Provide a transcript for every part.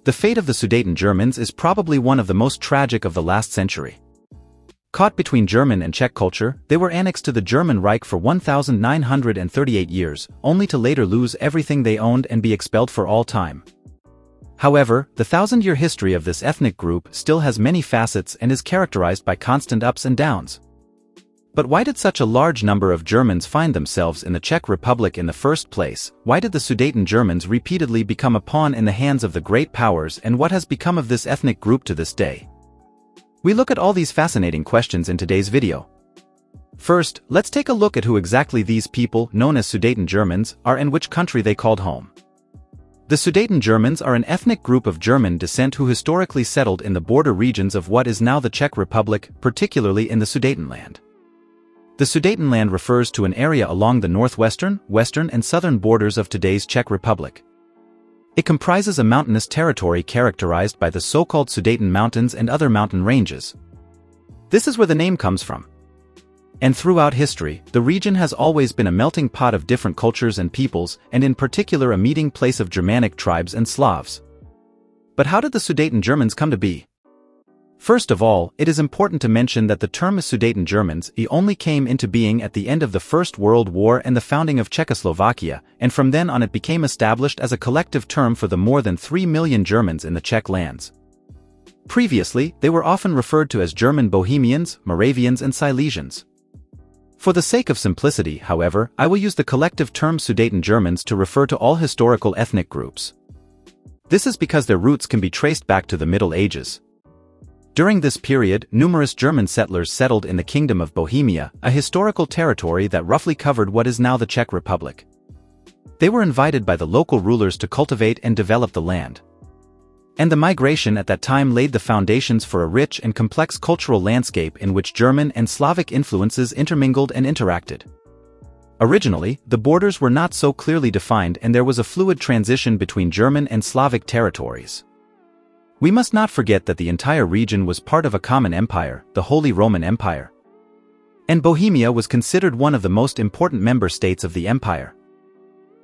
The fate of the Sudeten Germans is probably one of the most tragic of the last century. Caught between German and Czech culture, they were annexed to the German Reich for 1,938 years, only to later lose everything they owned and be expelled for all time. However, the thousand-year history of this ethnic group still has many facets and is characterized by constant ups and downs. But why did such a large number of Germans find themselves in the Czech Republic in the first place? Why did the Sudeten Germans repeatedly become a pawn in the hands of the great powers, and what has become of this ethnic group to this day? We look at all these fascinating questions in today's video. First, let's take a look at who exactly these people, known as Sudeten Germans, are and which country they called home. The Sudeten Germans are an ethnic group of German descent who historically settled in the border regions of what is now the Czech Republic, particularly in the Sudetenland. The Sudetenland refers to an area along the northwestern, western and southern borders of today's Czech Republic. It comprises a mountainous territory characterized by the so-called Sudeten Mountains and other mountain ranges. This is where the name comes from. And throughout history, the region has always been a melting pot of different cultures and peoples, and in particular a meeting place of Germanic tribes and Slavs. But how did the Sudeten Germans come to be? First of all, it is important to mention that the term Sudeten Germans only came into being at the end of the First World War and the founding of Czechoslovakia, and from then on it became established as a collective term for the more than 3 million Germans in the Czech lands. Previously, they were often referred to as German Bohemians, Moravians and Silesians. For the sake of simplicity, however, I will use the collective term Sudeten Germans to refer to all historical ethnic groups. This is because their roots can be traced back to the Middle Ages. During this period, numerous German settlers settled in the Kingdom of Bohemia, a historical territory that roughly covered what is now the Czech Republic. They were invited by the local rulers to cultivate and develop the land. And the migration at that time laid the foundations for a rich and complex cultural landscape in which German and Slavic influences intermingled and interacted. Originally, the borders were not so clearly defined and there was a fluid transition between German and Slavic territories. We must not forget that the entire region was part of a common empire, the Holy Roman Empire. And Bohemia was considered one of the most important member states of the empire.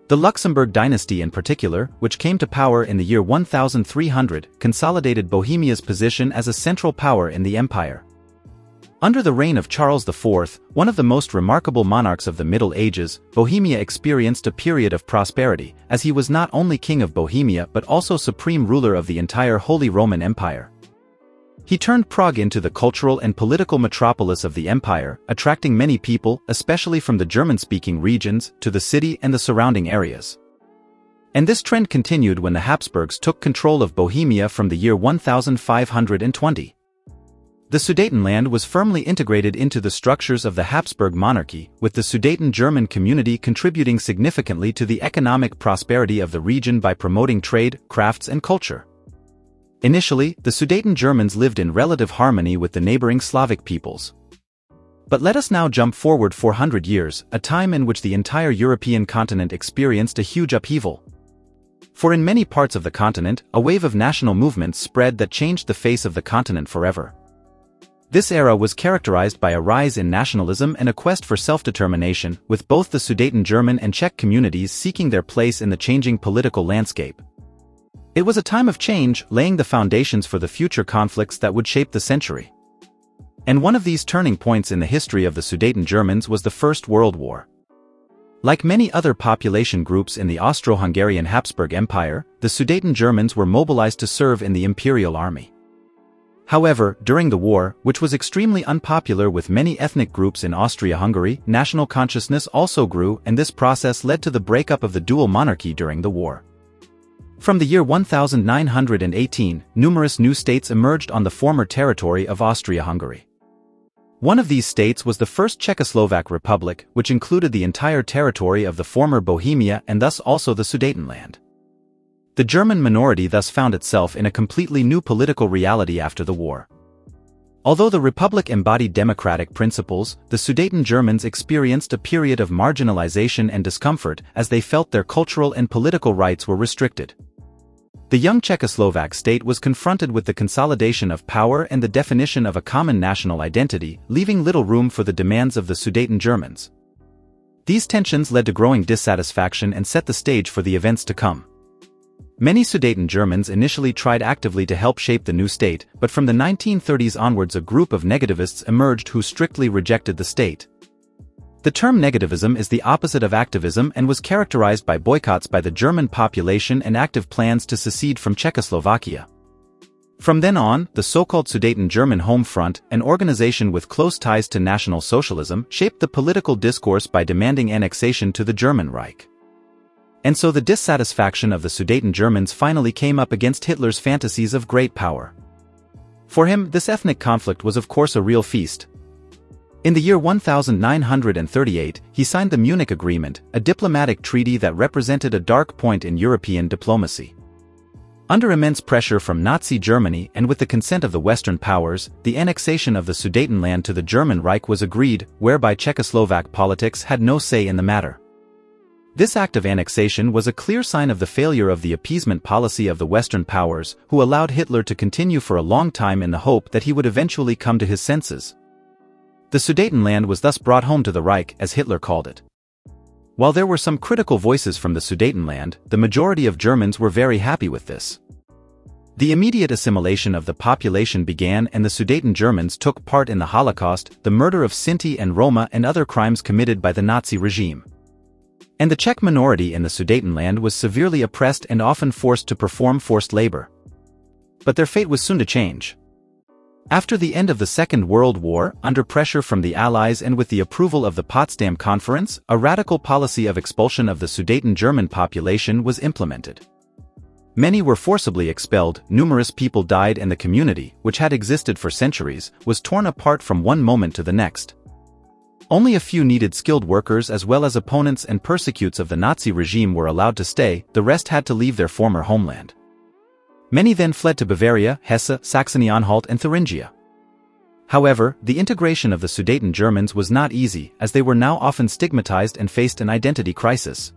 The Luxembourg dynasty in particular, which came to power in the year 1300, consolidated Bohemia's position as a central power in the empire. Under the reign of Charles IV, one of the most remarkable monarchs of the Middle Ages, Bohemia experienced a period of prosperity, as he was not only king of Bohemia but also supreme ruler of the entire Holy Roman Empire. He turned Prague into the cultural and political metropolis of the empire, attracting many people, especially from the German-speaking regions, to the city and the surrounding areas. And this trend continued when the Habsburgs took control of Bohemia from the year 1520. The Sudetenland was firmly integrated into the structures of the Habsburg monarchy, with the Sudeten German community contributing significantly to the economic prosperity of the region by promoting trade, crafts and culture. Initially, the Sudeten Germans lived in relative harmony with the neighboring Slavic peoples. But let us now jump forward 400 years, a time in which the entire European continent experienced a huge upheaval. For in many parts of the continent, a wave of national movements spread that changed the face of the continent forever. This era was characterized by a rise in nationalism and a quest for self-determination, with both the Sudeten German and Czech communities seeking their place in the changing political landscape. It was a time of change, laying the foundations for the future conflicts that would shape the century. And one of these turning points in the history of the Sudeten Germans was the First World War. Like many other population groups in the Austro-Hungarian Habsburg Empire, the Sudeten Germans were mobilized to serve in the imperial army. However, during the war, which was extremely unpopular with many ethnic groups in Austria-Hungary, national consciousness also grew, and this process led to the breakup of the dual monarchy during the war. From the year 1918, numerous new states emerged on the former territory of Austria-Hungary. One of these states was the First Czechoslovak Republic, which included the entire territory of the former Bohemia and thus also the Sudetenland. The German minority thus found itself in a completely new political reality after the war. Although the Republic embodied democratic principles, the Sudeten Germans experienced a period of marginalization and discomfort as they felt their cultural and political rights were restricted. The young Czechoslovak state was confronted with the consolidation of power and the definition of a common national identity, leaving little room for the demands of the Sudeten Germans. These tensions led to growing dissatisfaction and set the stage for the events to come. Many Sudeten Germans initially tried actively to help shape the new state, but from the 1930s onwards a group of negativists emerged who strictly rejected the state. The term negativism is the opposite of activism and was characterized by boycotts by the German population and active plans to secede from Czechoslovakia. From then on, the so-called Sudeten German Home Front, an organization with close ties to National Socialism, shaped the political discourse by demanding annexation to the German Reich. And so the dissatisfaction of the Sudeten Germans finally came up against Hitler's fantasies of great power. For him, this ethnic conflict was of course a real feast. In the year 1938, he signed the Munich Agreement, a diplomatic treaty that represented a dark point in European diplomacy. Under immense pressure from Nazi Germany and with the consent of the Western powers, the annexation of the Sudetenland to the German Reich was agreed, whereby Czechoslovak politics had no say in the matter. This act of annexation was a clear sign of the failure of the appeasement policy of the Western powers, who allowed Hitler to continue for a long time in the hope that he would eventually come to his senses. The Sudetenland was thus brought home to the Reich, as Hitler called it. While there were some critical voices from the Sudetenland, the majority of Germans were very happy with this. The immediate assimilation of the population began and the Sudeten Germans took part in the Holocaust, the murder of Sinti and Roma and other crimes committed by the Nazi regime. And the Czech minority in the Sudetenland was severely oppressed and often forced to perform forced labor. But their fate was soon to change. After the end of the Second World War, under pressure from the Allies and with the approval of the Potsdam Conference, a radical policy of expulsion of the Sudeten German population was implemented. Many were forcibly expelled, numerous people died and the community, which had existed for centuries, was torn apart from one moment to the next. Only a few needed skilled workers as well as opponents and persecutors of the Nazi regime were allowed to stay, the rest had to leave their former homeland. Many then fled to Bavaria, Hesse, Saxony-Anhalt and Thuringia. However, the integration of the Sudeten Germans was not easy, as they were now often stigmatized and faced an identity crisis.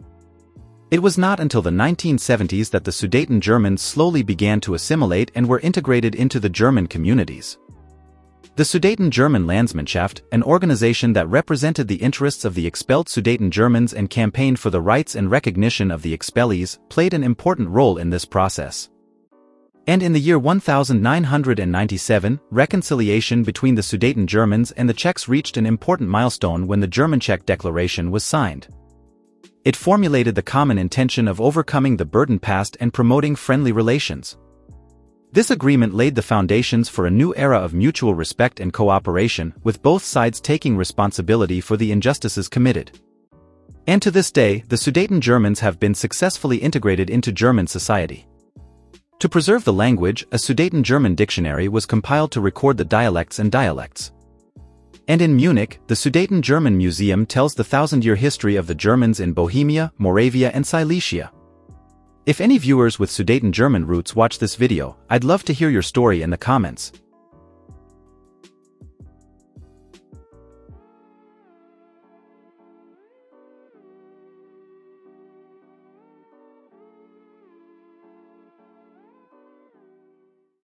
It was not until the 1970s that the Sudeten Germans slowly began to assimilate and were integrated into the German communities. The Sudeten German Landsmannschaft, an organization that represented the interests of the expelled Sudeten Germans and campaigned for the rights and recognition of the expellees, played an important role in this process. And in the year 1997, reconciliation between the Sudeten Germans and the Czechs reached an important milestone when the German-Czech Declaration was signed. It formulated the common intention of overcoming the burden past and promoting friendly relations. This agreement laid the foundations for a new era of mutual respect and cooperation, with both sides taking responsibility for the injustices committed. And to this day, the Sudeten Germans have been successfully integrated into German society. To preserve the language, a Sudeten German dictionary was compiled to record the dialects and dialects. And in Munich, the Sudeten German Museum tells the thousand-year history of the Germans in Bohemia, Moravia and Silesia. If any viewers with Sudeten German roots watch this video, I'd love to hear your story in the comments.